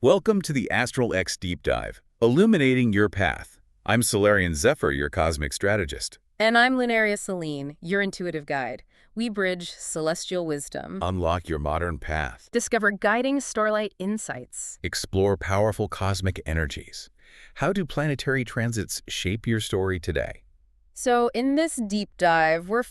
Welcome to the ASTRALX Deep Dive, illuminating your path. I'm Solarian Zephyr, your Cosmic Strategist. And I'm Lunaria Celine, your intuitive guide. We bridge celestial wisdom, Unlock your modern path. discover guiding starlight insights. Explore powerful cosmic energies. How do planetary transits shape your story today? So in this deep dive, we're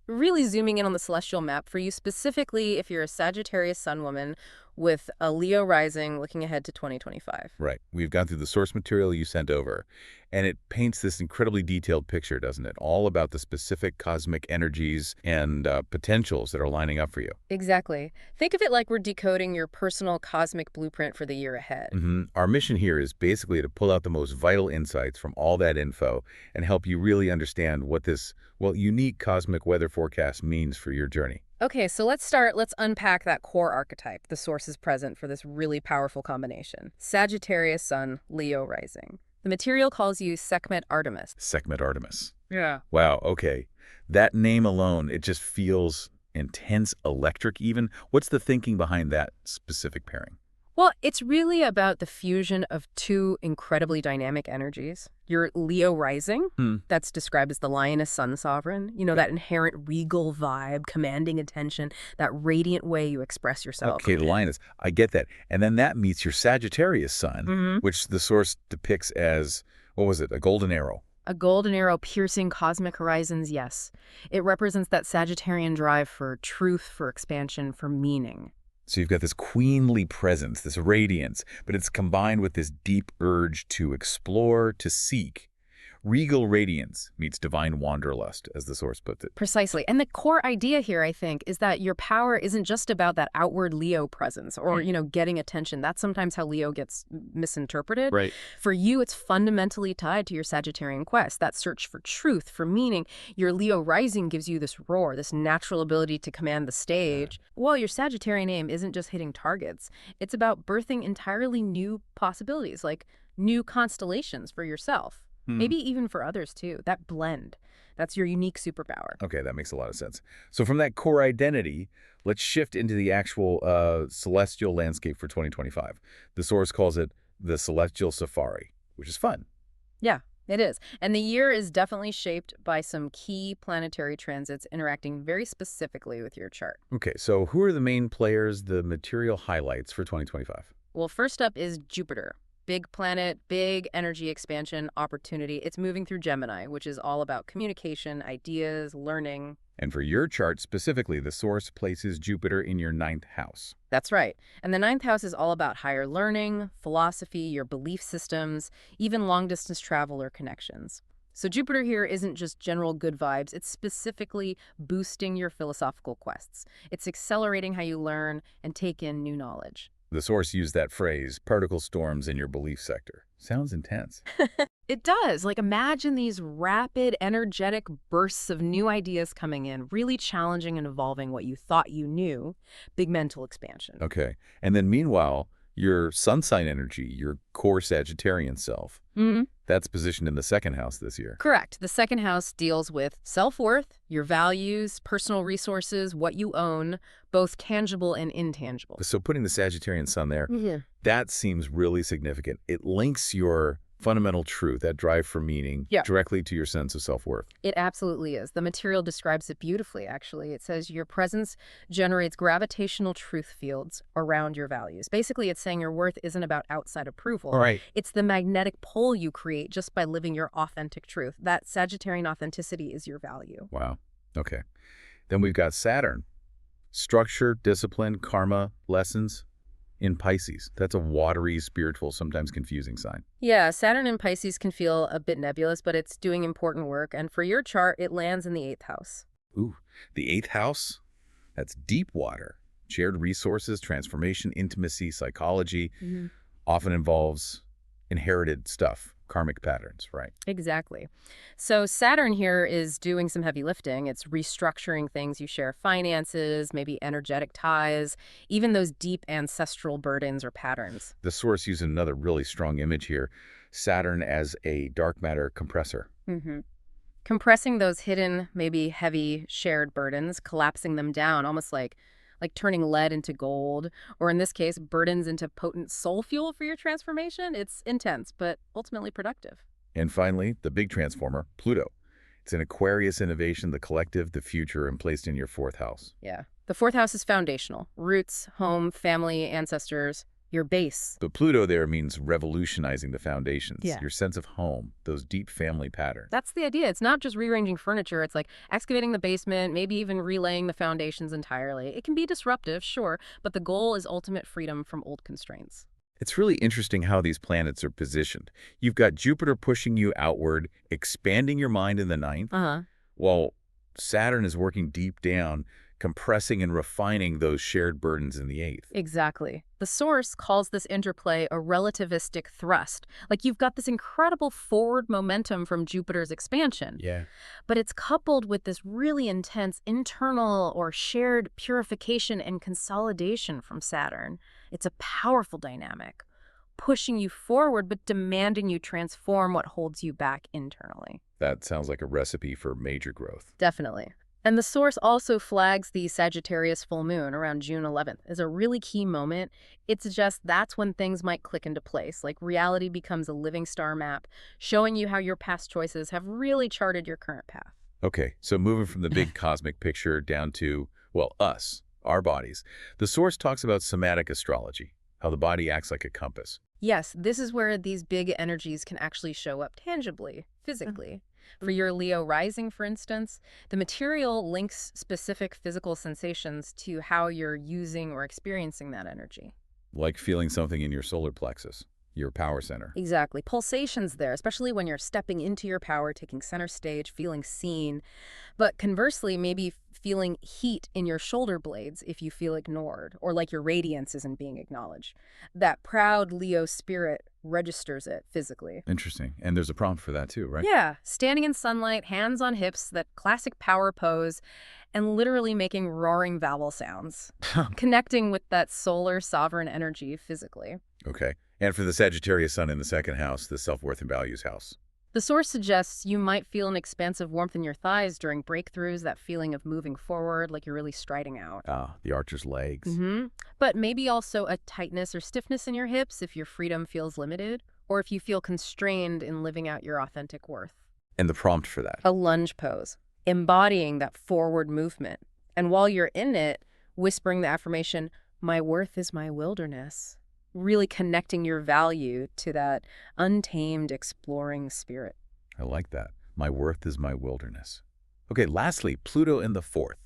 really zooming in on the celestial map for you, specifically if you're a Sagittarius Sun woman with a Leo rising looking ahead to 2025. Right. We've gone through the source material you sent over, and it paints this incredibly detailed picture, doesn't it? All about the specific cosmic energies and potentials that are lining up for you. Exactly. Think of it like we're decoding your personal cosmic blueprint for the year ahead. Our mission here is basically to pull out the most vital insights from all that info and help you really understand what this, well, unique cosmic weather forecast means for your journey. Okay, so let's unpack that core archetype, the sources present for this really powerful combination. Sagittarius Sun, Leo rising. The material calls you Sekhmet-Artemis. Sekhmet-Artemis. Yeah. Wow, okay. That name alone, it just feels intense, electric even. What's the thinking behind that specific pairing? Well, it's really about the fusion of two incredibly dynamic energies. Your Leo rising, that's described as the Lioness Sun-Sovereign, that inherent regal vibe, commanding attention, that radiant way you express yourself. Okay, the Lioness, I get that. And then that meets your Sagittarius Sun, which the source depicts as, what was it, a golden arrow? A golden arrow piercing cosmic horizons, yes. It represents that Sagittarian drive for truth, for expansion, for meaning. So you've got this queenly presence, this radiance, but it's combined with this deep urge to explore, to seek. Regal radiance meets divine wanderlust, as the source puts it. Precisely. And the core idea here, I think, is that your power isn't just about that outward Leo presence or, getting attention. That's sometimes how Leo gets misinterpreted. Right. For you, it's fundamentally tied to your Sagittarian quest, that search for truth, for meaning. Your Leo rising gives you this roar, this natural ability to command the stage. Well, your Sagittarian aim isn't just hitting targets. It's about birthing entirely new possibilities, like new constellations for yourself. Maybe even for others, too. That blend. That's your unique superpower. Okay, that makes a lot of sense. So from that core identity, let's shift into the actual celestial landscape for 2025. The source calls it the Celestial Safari, which is fun. Yeah, it is. And the year is definitely shaped by some key planetary transits interacting very specifically with your chart. Okay, so who are the main players, the material highlights for 2025? Well, first up is Jupiter. Big planet, big energy expansion, opportunity. It's moving through Gemini, which is all about communication, ideas, learning. And for your chart specifically, the source places Jupiter in your 9th house. That's right. And the 9th house is all about higher learning, philosophy, your belief systems, even long-distance travel or connections. So Jupiter here isn't just general good vibes. It's specifically boosting your philosophical quests. It's accelerating how you learn and take in new knowledge. The source used that phrase, particle storms in your belief sector. Sounds intense. It does. Like, imagine these rapid, energetic bursts of new ideas coming in, really challenging and evolving what you thought you knew. Big mental expansion. Okay. And then meanwhile, your sun sign energy, your core Sagittarian self, that's positioned in the 2nd house this year. Correct. The 2nd house deals with self-worth, your values, personal resources, what you own, both tangible and intangible. So putting the Sagittarian sun there, that seems really significant. It links your fundamental truth, that drive for meaning, directly to your sense of self-worth. It absolutely is. The material describes it beautifully, actually. It says your presence generates gravitational truth fields around your values. Basically, it's saying your worth isn't about outside approval. Right. It's the magnetic pull you create just by living your authentic truth. That Sagittarian authenticity is your value. Wow. Okay. Then we've got Saturn. Structure, discipline, karma, lessons. In Pisces. That's a watery, spiritual, sometimes confusing sign. Yeah, Saturn in Pisces can feel a bit nebulous, but it's doing important work. And for your chart, it lands in the 8th house. Ooh, the 8th house? That's deep water. Shared resources, transformation, intimacy, psychology. Often involves inherited stuff, karmic patterns, right? Exactly. So Saturn here is doing some heavy lifting. It's restructuring things you share, finances, maybe energetic ties, even those deep ancestral burdens or patterns. The source uses another really strong image here, Saturn as a dark matter compressor. Compressing those hidden, maybe heavy shared burdens, collapsing them down, almost like like turning lead into gold, or in this case, burdens into potent soul fuel for your transformation. It's intense, but ultimately productive. And finally, the big transformer, Pluto. It's an Aquarius innovation, the collective, the future, and placed in your fourth house. Yeah. The fourth house is foundational. Roots, home, family, ancestors, your base. But Pluto there means revolutionizing the foundations, Yeah. your sense of home, those deep family patterns. That's the idea. It's not just rearranging furniture. It's like excavating the basement, maybe even relaying the foundations entirely. It can be disruptive, sure, but the goal is ultimate freedom from old constraints. It's really interesting how these planets are positioned. You've got Jupiter pushing you outward, expanding your mind in the ninth, while Saturn is working deep down, compressing and refining those shared burdens in the eighth. Exactly. The source calls this interplay a relativistic thrust. Like you've got this incredible forward momentum from Jupiter's expansion. Yeah. But it's coupled with this really intense internal or shared purification and consolidation from Saturn. It's a powerful dynamic, pushing you forward but demanding you transform what holds you back internally. That sounds like a recipe for major growth. Definitely. And the source also flags the Sagittarius full moon around June 11th as a really key moment. It suggests that's when things might click into place, like reality becomes a living star map, showing you how your past choices have really charted your current path. Okay, so moving from the big cosmic picture down to, well, us, our bodies. The source talks about somatic astrology, how the body acts like a compass. Yes, this is where these big energies can actually show up tangibly, physically. For your Leo rising, for instance, the material links specific physical sensations to how you're using or experiencing that energy. Like feeling something in your solar plexus, your power center. Exactly. Pulsations there, especially when you're stepping into your power, taking center stage, feeling seen. But conversely, maybe feeling heat in your shoulder blades if you feel ignored, or like your radiance isn't being acknowledged. That proud Leo spirit registers it physically. Interesting. And there's a prompt for that too, right? Yeah, standing in sunlight, hands on hips, that classic power pose, and literally making roaring vowel sounds, connecting with that solar sovereign energy physically. Okay. And for the Sagittarius Sun in the second house, the self-worth and values house. The source suggests you might feel an expansive warmth in your thighs during breakthroughs, that feeling of moving forward, like you're really striding out. Ah, the archer's legs. But maybe also a tightness or stiffness in your hips if your freedom feels limited, or if you feel constrained in living out your authentic worth. And the prompt for that. A lunge pose, embodying that forward movement. And while you're in it, whispering the affirmation, "My worth is my wilderness." Really connecting your value to that untamed, exploring spirit. I like that. My worth is my wilderness. Okay, lastly, Pluto in the fourth.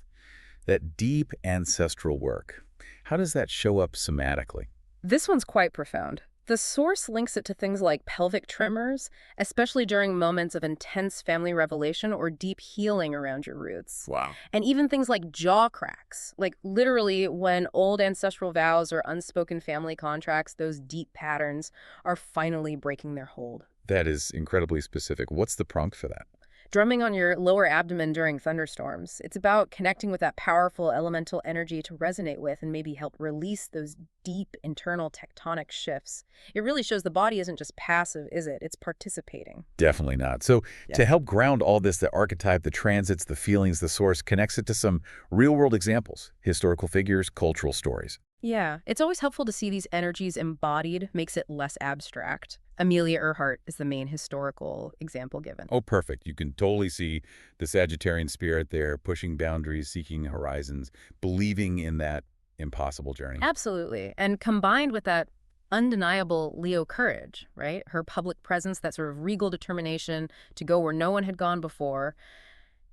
That deep ancestral work. How does that show up somatically? This one's quite profound. The source links it to things like pelvic tremors, especially during moments of intense family revelation or deep healing around your roots. Wow. And even things like jaw cracks, like literally when old ancestral vows or unspoken family contracts, those deep patterns are finally breaking their hold. That is incredibly specific. What's the prompt for that? Drumming on your lower abdomen during thunderstorms. It's about connecting with that powerful elemental energy to resonate with and maybe help release those deep internal tectonic shifts. It really shows the body isn't just passive, is it? It's participating. Definitely not. So to help ground all this, the archetype, the transits, the feelings, the source connects it to some real-world examples, historical figures, cultural stories. Yeah, it's always helpful to see these energies embodied, makes it less abstract. Amelia Earhart is the main historical example given. Oh, perfect. You can totally see the Sagittarian spirit there, pushing boundaries, seeking horizons, believing in that impossible journey. Absolutely. And combined with that undeniable Leo courage, right? Her public presence, that sort of regal determination to go where no one had gone before,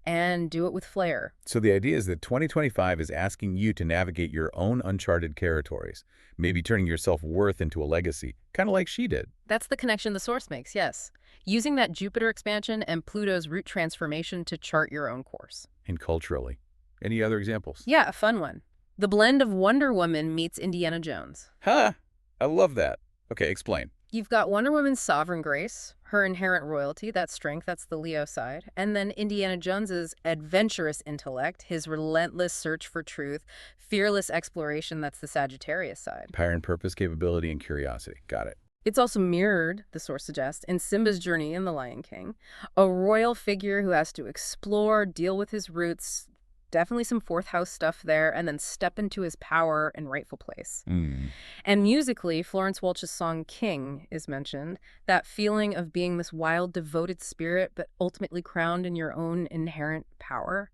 and do it with flair. So the idea is that 2025 is asking you to navigate your own uncharted territories, maybe turning your self-worth into a legacy, kind of like she did. That's the connection the source makes, yes. Using that Jupiter expansion and Pluto's root transformation to chart your own course. And culturally. Any other examples? Yeah, a fun one. The blend of Wonder Woman meets Indiana Jones. Huh, I love that. Okay, explain. You've got Wonder Woman's sovereign grace, her inherent royalty, that strength, that's the Leo side, and then Indiana Jones's adventurous intellect, his relentless search for truth, fearless exploration, that's the Sagittarius side. Power and purpose, capability, and curiosity. Got it. It's also mirrored, the source suggests, in Simba's journey in The Lion King. A royal figure who has to explore, deal with his roots, Definitely some fourth house stuff there, and then step into his power and rightful place. Mm. And musically, Florence Welch's song King is mentioned. That feeling of being this wild, devoted spirit, but ultimately crowned in your own inherent power.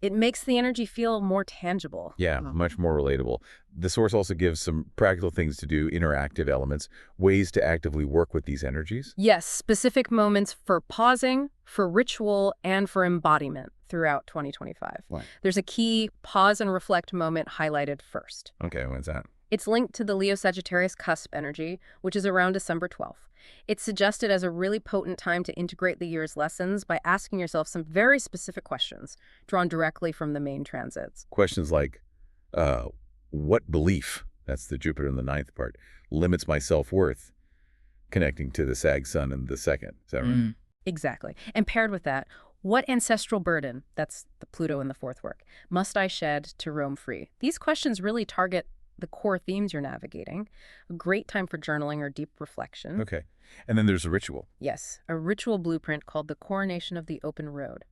It makes the energy feel more tangible. Yeah, much more relatable. The source also gives some practical things to do, interactive elements, ways to actively work with these energies. Yes, specific moments for pausing, for ritual, and for embodiment throughout 2025. Right. There's a key pause and reflect moment highlighted first. Okay, when's that? It's linked to the Leo-Sagittarius cusp energy, which is around December 12th. It's suggested as a really potent time to integrate the year's lessons by asking yourself some very specific questions drawn directly from the main transits. Questions like, what belief, that's the Jupiter in the ninth part, limits my self-worth, connecting to the Sag Sun and the second. Is that right? Exactly. And paired with that, what ancestral burden, that's the Pluto in the fourth work, must I shed to roam free? These questions really target the core themes you're navigating. A great time for journaling or deep reflection. Okay. And then there's a ritual. Yes, a ritual blueprint called the Coronation of the Open Road.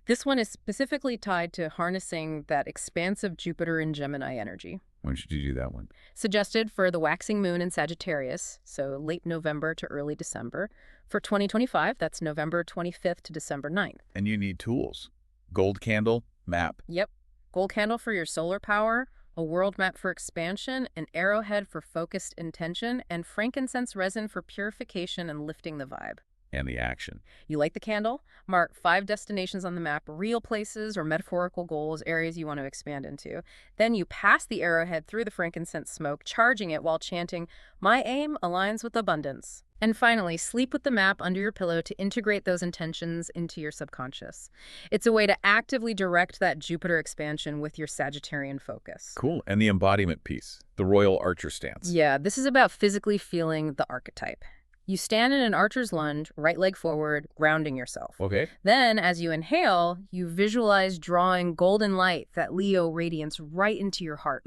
This one is specifically tied to harnessing that expansive Jupiter and Gemini energy. When should you do that one? Suggested for the waxing moon in Sagittarius, so late November to early December. For 2025, that's November 25th to December 9th. And you need tools. Gold candle, map. Yep. Gold candle for your solar power, a world map for expansion, an arrowhead for focused intention, and frankincense resin for purification and lifting the vibe. And the action. You light the candle, mark 5 destinations on the map, real places or metaphorical goals, areas you want to expand into. Then you pass the arrowhead through the frankincense smoke, charging it while chanting, "My aim aligns with abundance." And finally, sleep with the map under your pillow to integrate those intentions into your subconscious. It's a way to actively direct that Jupiter expansion with your Sagittarian focus. Cool. And the embodiment piece, the royal archer stance. Yeah, this is about physically feeling the archetype. You stand in an archer's lunge, right leg forward, grounding yourself. Okay. Then, as you inhale, you visualize drawing golden light, that Leo radiance, right into your heart.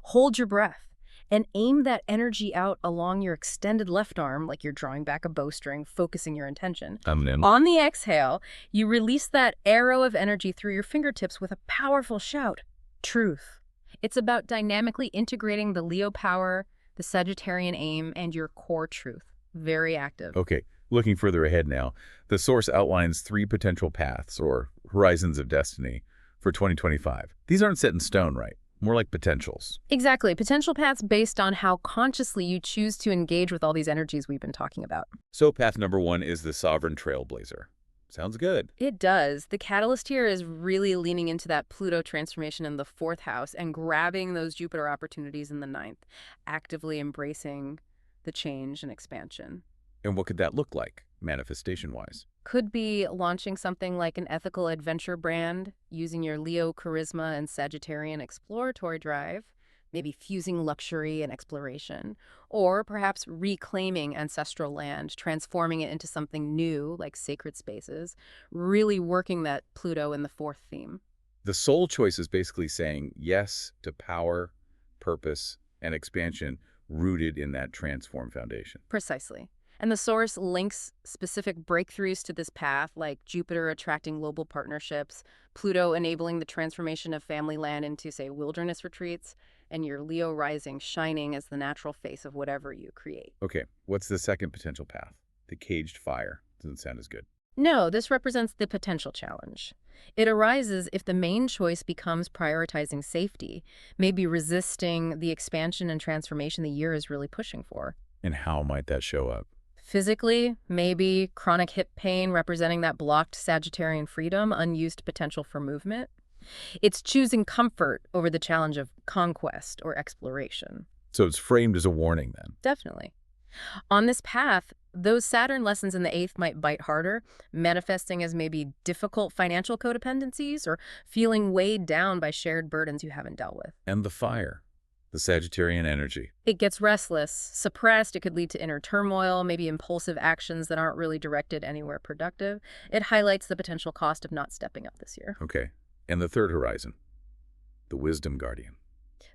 Hold your breath and aim that energy out along your extended left arm, like you're drawing back a bowstring, focusing your intention. I'm in. On the exhale, you release that arrow of energy through your fingertips with a powerful shout, truth. It's about dynamically integrating the Leo power, the Sagittarian aim, and your core truth. Very active. Okay, looking further ahead now, the source outlines 3 potential paths, or horizons of destiny, for 2025. These aren't set in stone, right? More like potentials. Exactly. Potential paths based on how consciously you choose to engage with all these energies we've been talking about. So path number 1 is the sovereign trailblazer. Sounds good. It does. The catalyst here is really leaning into that Pluto transformation in the 4th house and grabbing those Jupiter opportunities in the 9th, actively embracing the change and expansion. And what could that look like, manifestation-wise? Could be launching something like an ethical adventure brand, using your Leo charisma and Sagittarian exploratory drive, maybe fusing luxury and exploration, or perhaps reclaiming ancestral land, transforming it into something new, like sacred spaces, really working that Pluto in the 4th theme. The soul choice is basically saying yes to power, purpose, and expansion rooted in that transform foundation. Precisely. And the source links specific breakthroughs to this path, like Jupiter attracting global partnerships, Pluto enabling the transformation of family land into, say, wilderness retreats, and your Leo rising shining as the natural face of whatever you create. Okay, what's the second potential path? The caged fire. Doesn't sound as good. No, this represents the potential challenge. It arises if the main choice becomes prioritizing safety, maybe resisting the expansion and transformation the year is really pushing for. And how might that show up? Physically, maybe chronic hip pain representing that blocked Sagittarian freedom, unused potential for movement. It's choosing comfort over the challenge of conquest or exploration. So it's framed as a warning then. Definitely. On this path, those Saturn lessons in the 8th might bite harder, manifesting as maybe difficult financial codependencies or feeling weighed down by shared burdens you haven't dealt with. And the fire, the Sagittarian energy. It gets restless, suppressed. It could lead to inner turmoil, maybe impulsive actions that aren't really directed anywhere productive. It highlights the potential cost of not stepping up this year. Okay. And the third horizon, the wisdom guardian.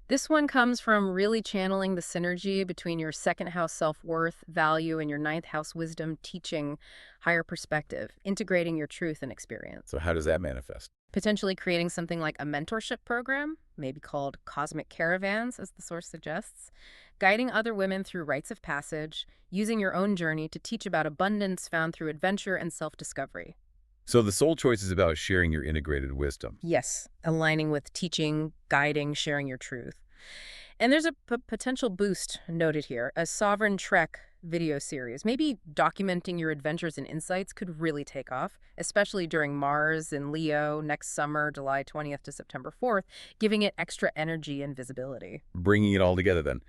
This one comes from really channeling the synergy between your second house self-worth, value, and your ninth house wisdom, teaching, higher perspective, integrating your truth and experience. So how does that manifest? Potentially creating something like a mentorship program, maybe called Cosmic Caravans, as the source suggests, guiding other women through rites of passage, using your own journey to teach about abundance found through adventure and self-discovery. So the soul choice is about sharing your integrated wisdom. Yes, aligning with teaching, guiding, sharing your truth. And there's a potential boost noted here. A Sovereign Trek video series, maybe documenting your adventures and insights, could really take off, especially during Mars in Leo next summer, July 20th to September 4th, giving it extra energy and visibility. Bringing it all together then.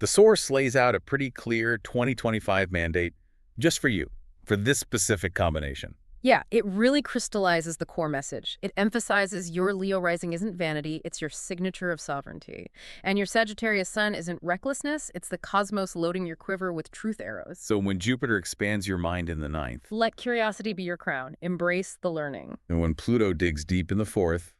The source lays out a pretty clear 2025 mandate just for you, for this specific combination. Yeah, it really crystallizes the core message. It emphasizes your Leo rising isn't vanity, it's your signature of sovereignty. And your Sagittarius Sun isn't recklessness, it's the cosmos loading your quiver with truth arrows. So when Jupiter expands your mind in the ninth, Let curiosity be your crown. Embrace the learning. and when Pluto digs deep in the fourth,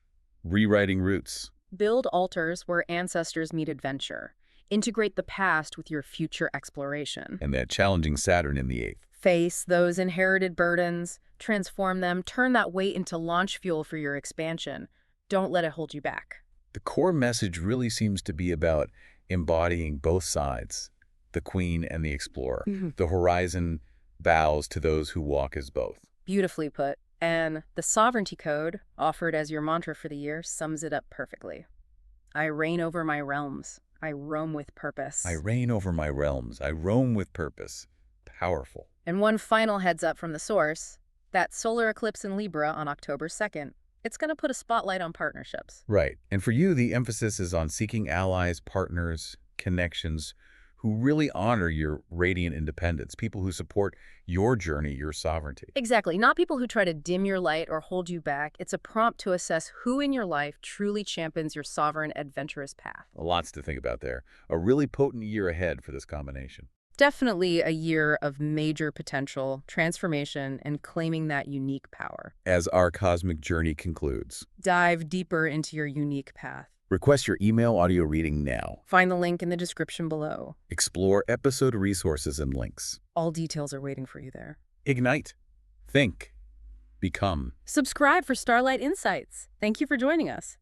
rewriting roots. Build altars where ancestors meet adventure. Integrate the past with your future exploration. And that challenging Saturn in the eighth. Face those inherited burdens, transform them, turn that weight into launch fuel for your expansion. Don't let it hold you back. The core message really seems to be about embodying both sides, the queen and the explorer. The horizon bows to those who walk as both. Beautifully put. And the sovereignty code, offered as your mantra for the year, sums it up perfectly. I reign over my realms. I roam with purpose. I reign over my realms. I roam with purpose. Powerful. And one final heads up from the source, that solar eclipse in Libra on October 2nd, it's going to put a spotlight on partnerships. Right. And for you, the emphasis is on seeking allies, partners, connections who really honor your radiant independence, people who support your journey, your sovereignty. Exactly. Not people who try to dim your light or hold you back. It's a prompt to assess who in your life truly champions your sovereign, adventurous path. Lots to think about there. A really potent year ahead for this combination. Definitely a year of major potential, transformation, and claiming that unique power. As our cosmic journey concludes, Dive deeper into your unique path. request your email audio reading now. Find the link in the description below. Explore episode resources and links. All details are waiting for you there. Ignite. Think. Become. Subscribe for Starlight Insights. Thank you for joining us.